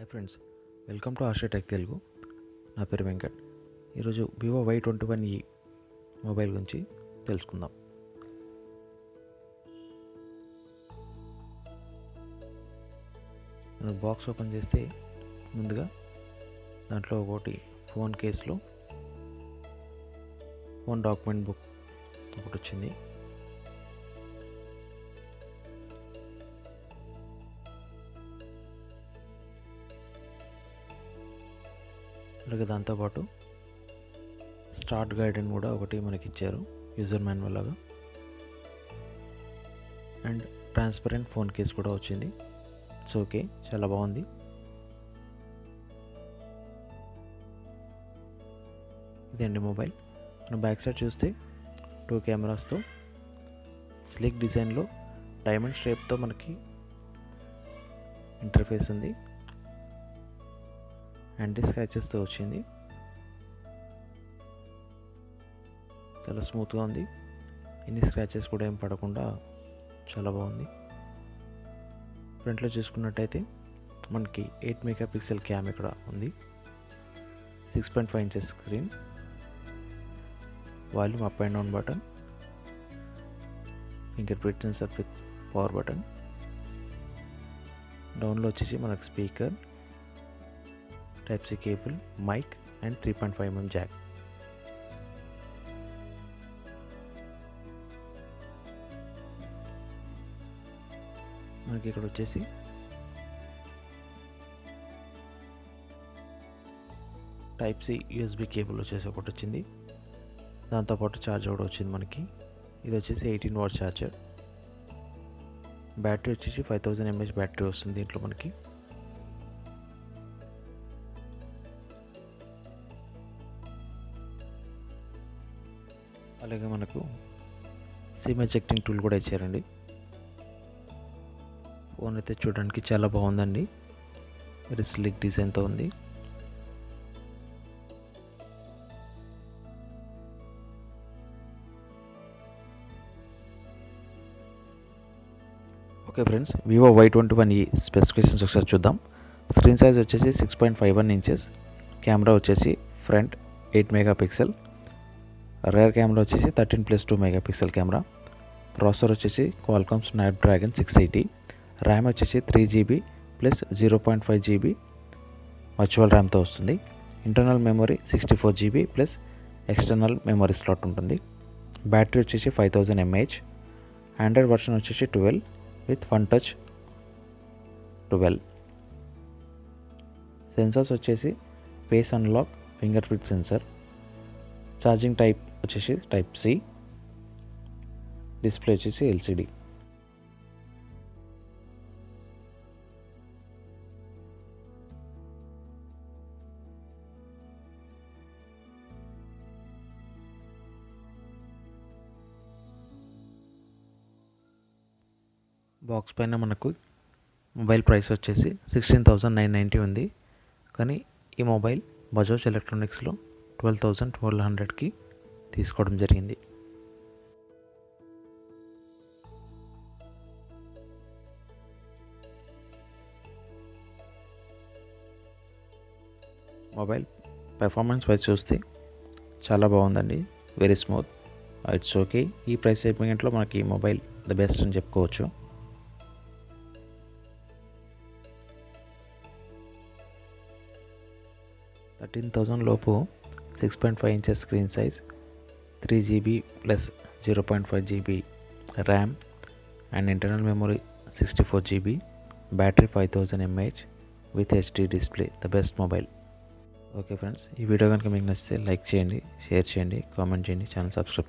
Hi friends, welcome to ఆర్షటెక్ తెలుగు. నా పేరు వెంకట్. ఈరోజు వివో Y21E మొబైల్ గురించి తెలుసుకుందాం. నేను బాక్స్ ఓపెన్ చేస్తే ముందుగా దాంట్లో ఒకటి ఫోన్ కేసులో ఫోన్ డాక్యుమెంట్ బుక్ ఒకటి వచ్చింది. అలాగే దాంతోపాటు స్టార్ట్ గైడ్ అని కూడా ఒకటి మనకి ఇచ్చారు, యూజర్ మాన్యువల్ లాగా. అండ్ ట్రాన్స్పరెంట్ ఫోన్ కేస్ కూడా వచ్చింది. ఇట్స్ ఓకే, చాలా బాగుంది. ఇదండి మొబైల్. మనం బ్యాక్ సైడ్ చూస్తే 2 కెమెరాస్తో స్లిక్ డిజైన్లో డైమండ్ షేప్తో మనకి ఇంటర్ఫేస్ ఉంది. యాంటీ స్క్రాచెస్తో వచ్చింది. చాలా స్మూత్గా ఉంది. ఎన్ని స్క్రాచెస్ కూడా ఏం పడకుండా చాలా బాగుంది. ఫ్రంట్లో చూసుకున్నట్టయితే మనకి 8 మెగాపిక్సెల్ క్యామ్ ఇక్కడ ఉంది. 6.5 inches screen, volume up and down button, finger print sensor with power button. డౌన్లో వచ్చేసి మనకు speaker, Type-C cable, mic and 3.5mm jack. మనకి ఇక్కడ వచ్చేసి Type-C USB కేబుల్ వచ్చేసి ఒకటి వచ్చింది. దాంతోపాటు ఛార్జర్ కూడా వచ్చింది మనకి. ఇది వచ్చేసి 18 వాట్ ఛార్జర్. బ్యాటరీ వచ్చేసి 5000 mAh బ్యాటరీ వస్తుంది దీంట్లో మనకి. అలాగే మనకు సిమ్ ఎజెక్టింగ్ టూల్ కూడా ఇచ్చారండి. ఫోన్ అయితే చూడడానికి చాలా బాగుందండి. వెరీ స్లిక్ డిజైన్తో ఉంది. Okay friends, Vivo Y21E specifications ఒకసారి చూద్దాం. స్క్రీన్ సైజ్ వచ్చేసి 6.51 ఇంచెస్, కెమెరా వచ్చేసి ఫ్రంట్ 8 మెగాపిక్సెల్, రేర్ కెమెరా వచ్చేసి 13+2 మెగాపిక్సెల్ కెమెరా. ప్రాసెసర్ వచ్చేసి Qualcomm Snapdragon 680. ర్యామ్ వచ్చేసి 3GB ప్లస్ 0.5 GB వర్చువల్ ర్యామ్తో వస్తుంది. Internal memory 64GB plus external memory slot ఉంటుంది. బ్యాటరీ వచ్చేసి 5000 mAh. ఆండ్రాయిడ్ వర్షన్ వచ్చేసి 12 విత్ Funtouch 12. సెన్సార్స్ వచ్చేసి face unlock, finger print censor. Charging type వచ్చేసి Type-C. Display వచ్చేసి LCD. Box పైన మనకు మొబైల్ ప్రైస్ వచ్చేసి 16,990 ఉంది. కానీ ఈ మొబైల్ బజాజ్ ఎలక్ట్రానిక్స్లో 12,1200కి తీసుకోవడం జరిగింది. మొబైల్ పెర్ఫార్మెన్స్ వైజ్ చూస్తే చాలా బాగుందండి. Very smooth. It's okay. ఈ ప్రైస్ సెగ్మెంట్లో మనకి ఈ మొబైల్ ద బెస్ట్ అని చెప్పుకోవచ్చు. $13,000 లోపు 6.5 inches screen size, 3GB plus 0.5 GB RAM and internal memory 64GB, battery 5000 mAh with HD display. The best mobile. Okay friends, ఈ వీడియో కనుక మీకు నచ్చితే లైక్ చేయండి, షేర్ చేయండి, కామెంట్ చేయండి, ఛానల్ సబ్స్క్రైబ్